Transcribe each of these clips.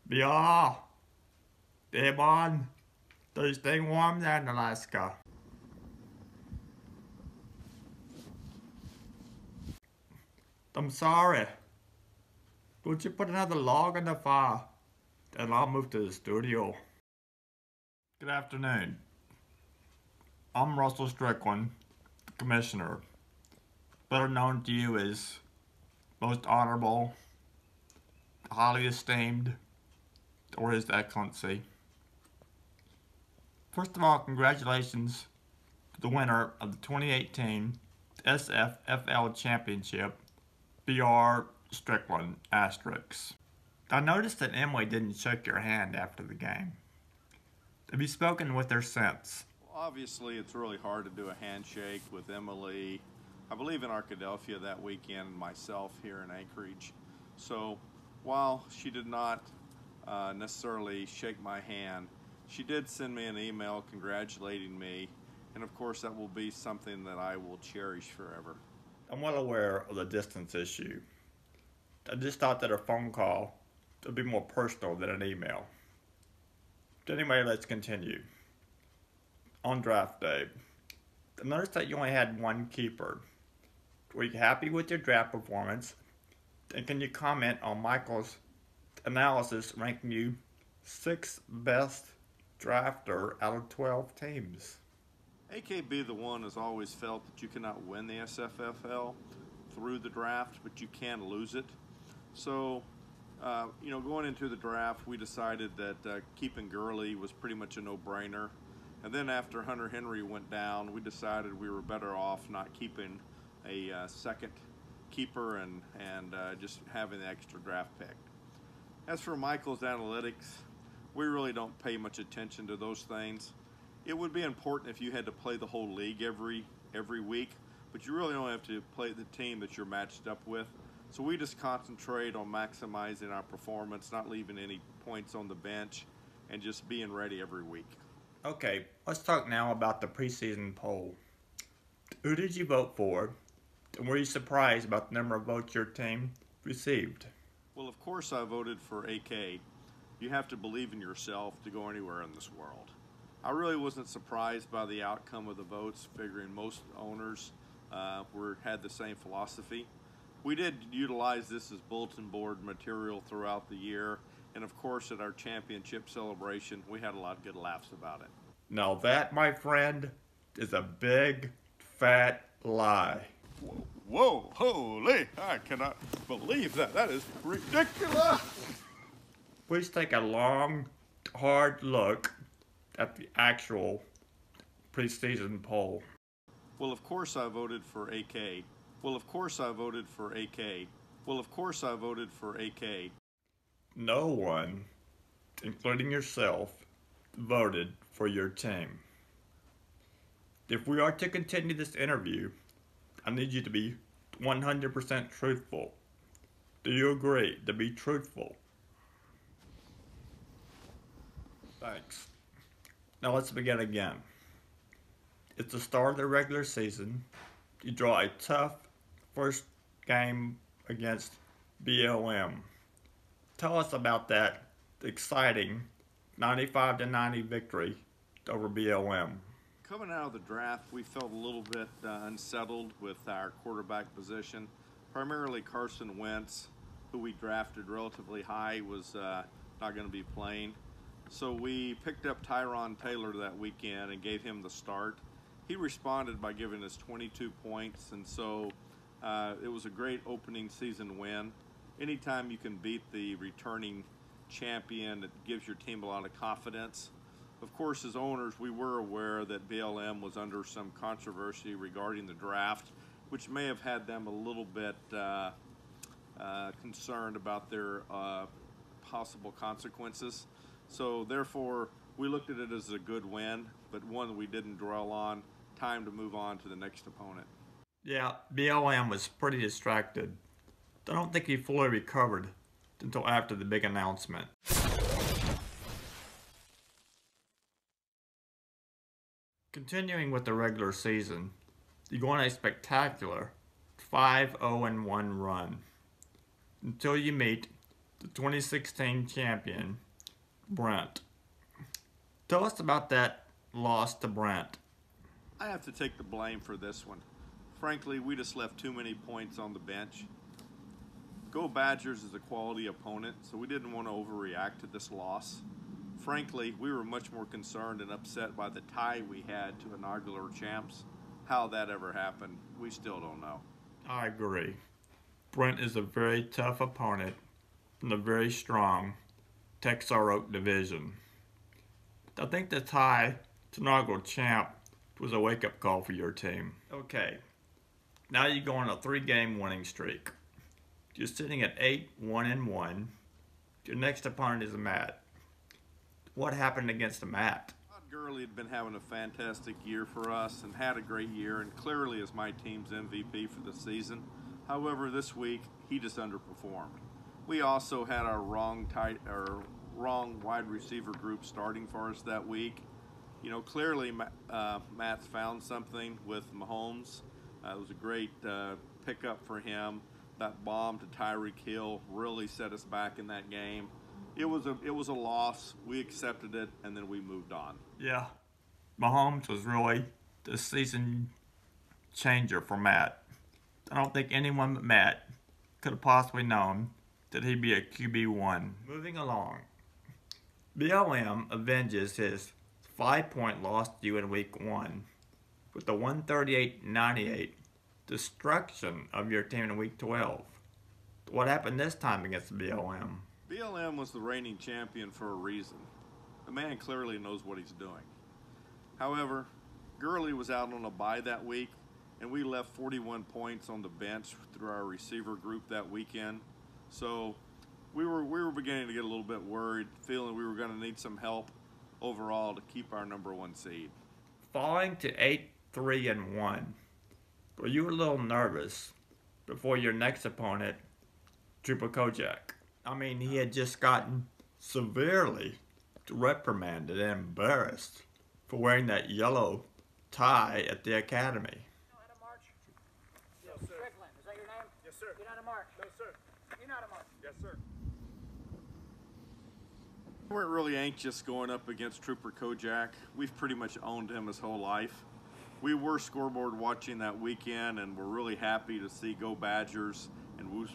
Yeah, Devon, they're staying warm there in Alaska. I'm sorry. Would you put another log on the fire? Then I'll move to the studio. Good afternoon. I'm Russell Strickland, the Commissioner, better known to you as Most Honorable, Highly Esteemed, or His Excellency. First of all, congratulations to the winner of the 2018 SFFL Championship, BR Strickland Asterix. I noticed that Emily didn't shake your hand after the game. Have you spoken with her since? Well, obviously, it's really hard to do a handshake with Emily, I believe in Arkadelphia that weekend, and myself here in Anchorage. So while she did not necessarily shake my hand, she did send me an email congratulating me, and of course that will be something that I will cherish forever. I'm well aware of the distance issue. I just thought that a phone call would be more personal than an email. But anyway, let's continue. On draft day, I noticed that you only had one keeper. Were you happy with your draft performance? And can you comment on Michael's analysis ranking you 6th best drafter out of 12 teams? AKB the one has always felt that you cannot win the SFFL through the draft, but you can lose it. So, going into the draft, we decided that keeping Gurley was pretty much a no-brainer. And then after Hunter Henry went down, we decided we were better off not keeping a second keeper and just having the extra draft pick. As for Michael's analytics, we really don't pay much attention to those things. It would be important if you had to play the whole league every week, but you really don't have to play the team that you're matched up with. So we just concentrate on maximizing our performance, not leaving any points on the bench, and just being ready every week. Okay, let's talk now about the preseason poll. Who did you vote for? And were you surprised about the number of votes your team received? Well, of course I voted for AK. You have to believe in yourself to go anywhere in this world. I really wasn't surprised by the outcome of the votes, figuring most owners had the same philosophy. We did utilize this as bulletin board material throughout the year, and of course at our championship celebration, we had a lot of good laughs about it. Now that, my friend, is a big, fat lie. Whoa, holy, I cannot believe that. That is ridiculous. Please take a long, hard look at the actual preseason poll. Well, of course I voted for AK. Well, of course I voted for AK. Well, of course I voted for AK. No one, including yourself, voted for your team. If we are to continue this interview, I need you to be 100% truthful. Do you agree to be truthful? Thanks. Now let's begin again. It's the start of the regular season. You draw a tough first game against BLM. Tell us about that exciting 95-90 victory over BLM. Coming out of the draft, we felt a little bit unsettled with our quarterback position. Primarily Carson Wentz, who we drafted relatively high, was not going to be playing. So we picked up Tyron Taylor that weekend and gave him the start. He responded by giving us 22 points, and so it was a great opening season win. Anytime you can beat the returning champion, it gives your team a lot of confidence. Of course, as owners, we were aware that BLM was under some controversy regarding the draft, which may have had them a little bit concerned about their possible consequences. So therefore, we looked at it as a good win, but one that we didn't dwell on. Time to move on to the next opponent. Yeah, BLM was pretty distracted. I don't think he fully recovered until after the big announcement. Continuing with the regular season, you go on a spectacular 5-0-1 run until you meet the the 2016 champion, Brent. Tell us about that loss to Brent. I have to take the blame for this one. Frankly, we just left too many points on the bench. Go Badgers is a quality opponent, so we didn't want to overreact to this loss. Frankly, we were much more concerned and upset by the tie we had to inaugural champs. How that ever happened, we still don't know. I agree. Brent is a very tough opponent in the very strong Texar Oak division. I think the tie to inaugural champ was a wake-up call for your team. Okay, now you go on a 3-game winning streak. You're sitting at 8-1-1. Your next opponent is Matt. What happened against Matt? Todd Gurley had been having a fantastic year for us and had a great year, and clearly is my team's MVP for the season. However, this week he just underperformed. We also had our wrong wide receiver group starting for us that week. You know, clearly Matt's found something with Mahomes. It was a great pickup for him. That bomb to Tyreek Hill really set us back in that game. It was a loss. We accepted it, and then we moved on. Yeah, Mahomes was really the season changer for Matt. I don't think anyone but Matt could have possibly known that he'd be a QB1. Moving along, BLM avenges his 5-point loss to you in week 1 with the 138-98 destruction of your team in week 12. What happened this time against BLM? BLM was the reigning champion for a reason. The man clearly knows what he's doing. However, Gurley was out on a bye that week, and we left 41 points on the bench through our receiver group that weekend. So we were beginning to get a little bit worried, feeling we were going to need some help overall to keep our #1 seed. Falling to 8-3-1. Were you a little nervous before your next opponent, Trooper Kojak? I mean, he had just gotten severely reprimanded and embarrassed for wearing that yellow tie at the academy. Out of march. Yes, sir. Strickland, is that your name? Yes, sir. You're not a march. No, sir. You're not a march. Yes, sir. We weren't really anxious going up against Trooper Kojak. We've pretty much owned him his whole life. We were scoreboard watching that weekend, and we're really happy to see Go Badgers and Woo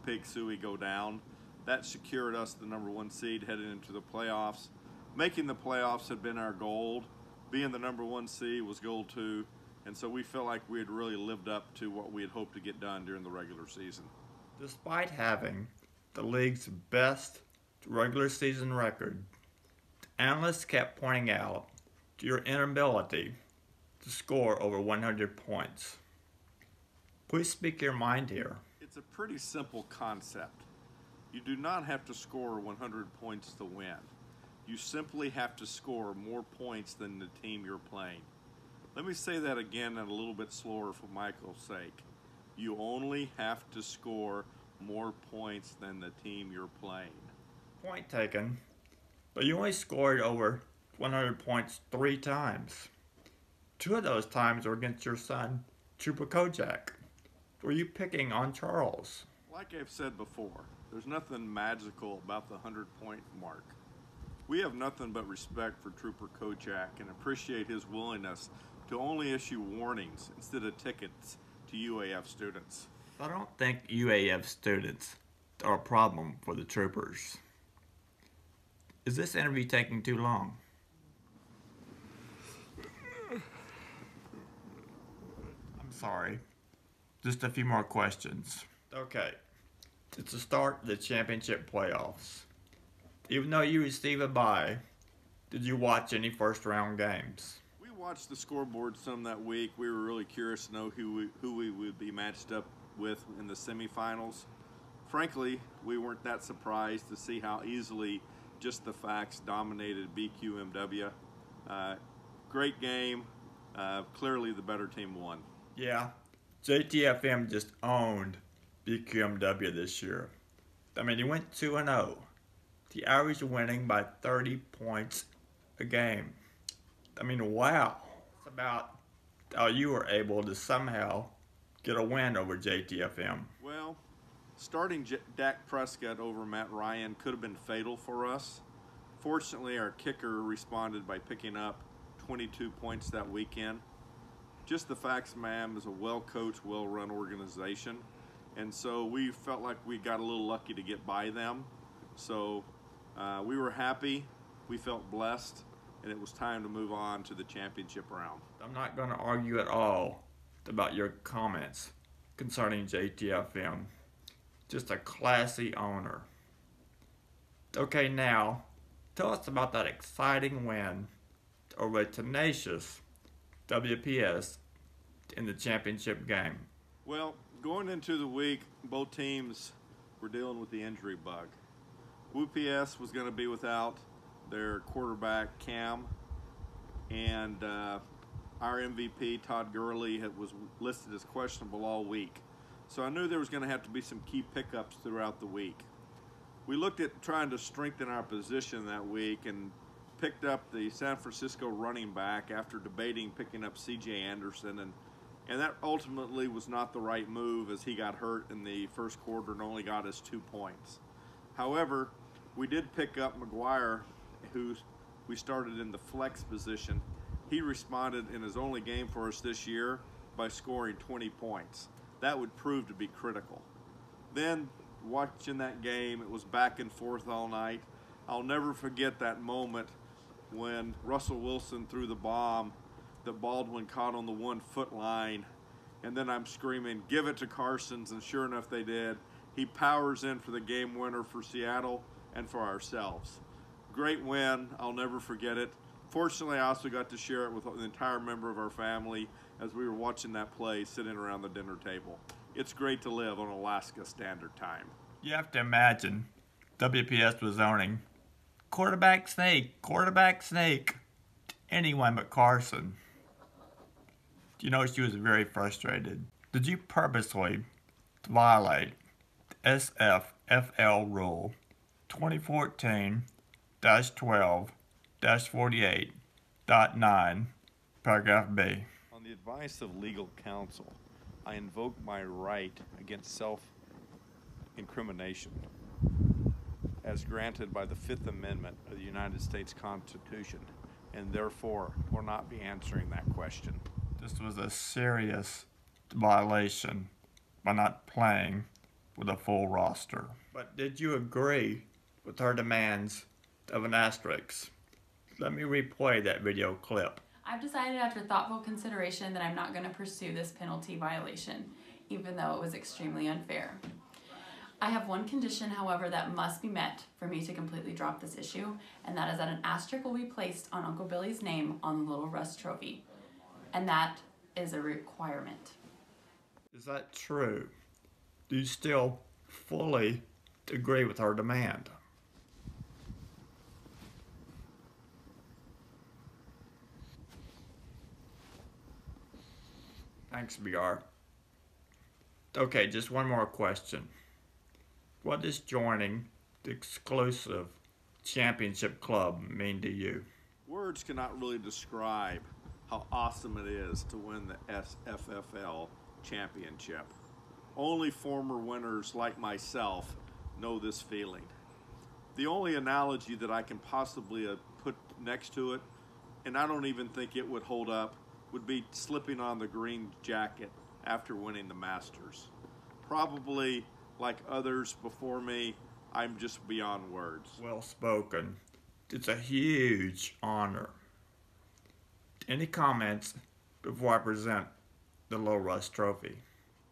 Pig Suey go down. That secured us the #1 seed heading into the playoffs. Making the playoffs had been our goal. Being the #1 seed was goal 2, and so we felt like we had really lived up to what we had hoped to get done during the regular season. Despite having the league's best regular season record, analysts kept pointing out to your inability to score over 100 points. Please speak your mind here. It's a pretty simple concept. You do not have to score 100 points to win. You simply have to score more points than the team you're playing. Let me say that again and a little bit slower for Michael's sake. You only have to score more points than the team you're playing. Point taken, but you only scored over 100 points 3 times. 2 of those times were against your son, Trooper Kojak. Were you picking on Charles? Like I've said before, there's nothing magical about the 100-point mark. We have nothing but respect for Trooper Kojak and appreciate his willingness to only issue warnings instead of tickets to UAF students. I don't think UAF students are a problem for the troopers. Is this interview taking too long? I'm sorry. Just a few more questions. Okay. It's the start of the championship playoffs. Even though you receive a bye, did you watch any first round games? We watched the scoreboard some that week. We were really curious to know who we would be matched up with in the semifinals. Frankly, we weren't that surprised to see how easily just the facts dominated BQMW. Great game. Clearly the better team won. Yeah, JTFM just owned BQMW this year. I mean, he went 2-0. The average winning by 30 points a game. I mean, wow. It's about how you were able to somehow get a win over JTFM. Well, Starting Dak Prescott over Matt Ryan could have been fatal for us. Fortunately, our kicker responded by picking up 22 points that weekend. Just the facts, ma'am, is a well-coached, well-run organization. And so we felt like we got a little lucky to get by them. So we were happy, we felt blessed, and it was time to move on to the championship round. I'm not going to argue at all about your comments concerning JTFM. Just a classy owner. Okay, now, tell us about that exciting win over a tenacious WPS in the championship game. Well, going into the week, both teams were dealing with the injury bug. WPS was going to be without their quarterback, Cam, and our MVP, Todd Gurley, was listed as questionable all week. So I knew there was going to have to be some key pickups throughout the week. We looked at trying to strengthen our position that week and picked up the San Francisco running back after debating picking up C.J. Anderson, and that ultimately was not the right move as he got hurt in the first quarter and only got us 2 points. However, we did pick up McGuire, who we started in the flex position. He responded in his only game for us this year by scoring 20 points. That would prove to be critical. Then, watching that game, it was back and forth all night. I'll never forget that moment when Russell Wilson threw the bomb that Baldwin caught on the 1 foot line, and then I'm screaming, give it to Carsons, and sure enough they did. He powers in for the game winner for Seattle and for ourselves. Great win, I'll never forget it. Fortunately, I also got to share it with the entire member of our family as we were watching that play sitting around the dinner table. It's great to live on Alaska Standard Time. You have to imagine WPS was owning quarterback snake, anyone but Carson. You know, she was very frustrated. Did you purposely violate the SFFL rule 2014-12-48.9, paragraph B? On the advice of legal counsel, I invoke my right against self-incrimination as granted by the Fifth Amendment of the United States Constitution, and therefore will not be answering that question. This was a serious violation by not playing with a full roster. But did you agree with her demands of an asterisk? Let me replay that video clip. I've decided after thoughtful consideration that I'm not going to pursue this penalty violation, even though it was extremely unfair. I have one condition, however, that must be met for me to completely drop this issue, and that is that an asterisk will be placed on Uncle Billy's name on the Little Russ Trophy, and that is a requirement. Is that true? Do you still fully agree with her demand? Thanks, BR. Okay, just one more question. What does joining the exclusive championship club mean to you? Words cannot really describe how awesome it is to win the SFFL championship. Only former winners like myself know this feeling. The only analogy that I can possibly put next to it, and I don't even think it would hold up, would be slipping on the green jacket after winning the Masters. Probably, like others before me, I'm just beyond words. Well spoken. It's a huge honor. Any comments before I present the Little Russ Trophy?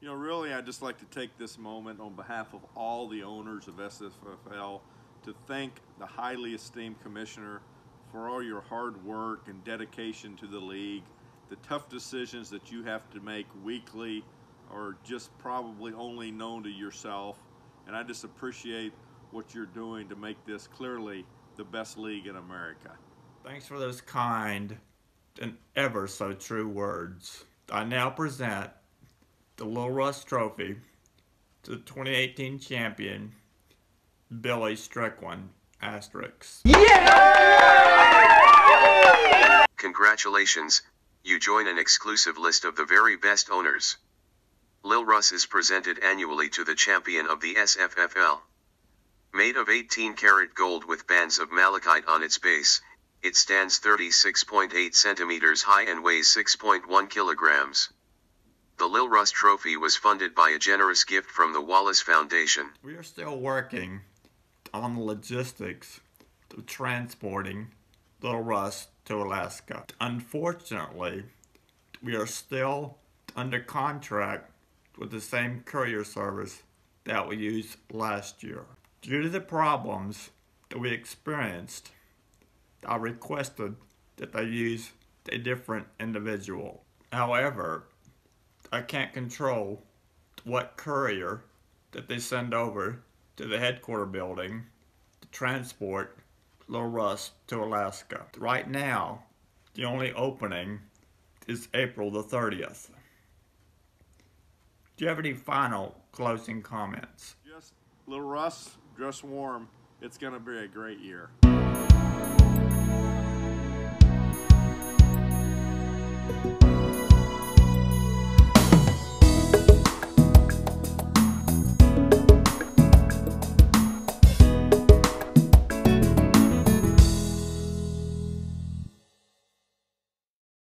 You know, really, I'd just like to take this moment on behalf of all the owners of SFFL to thank the highly esteemed commissioner for all your hard work and dedication to the league, the tough decisions that you have to make weekly or just probably only known to yourself. And I just appreciate what you're doing to make this clearly the best league in America. Thanks for those kind and ever so true words. I now present the Little Russ Trophy to the 2018 champion, Billy Strickland, asterisk. Congratulations, you join an exclusive list of the very best owners. Lil Russ is presented annually to the champion of the SFFL. Made of 18-karat gold with bands of malachite on its base, it stands 36.8 centimeters high and weighs 6.1 kilograms. The Lil Russ trophy was funded by a generous gift from the Wallace Foundation. We are still working on the logistics of transporting Lil Russ to Alaska. Unfortunately, we are still under contract with the same courier service that we used last year. Due to the problems that we experienced, I requested that they use a different individual. However, I can't control what courier that they send over to the headquarters building to transport Lil Russ to Alaska. Right now, the only opening is April the 30th. Do you have any final closing comments? Just Lil Russ, dress warm. It's going to be a great year.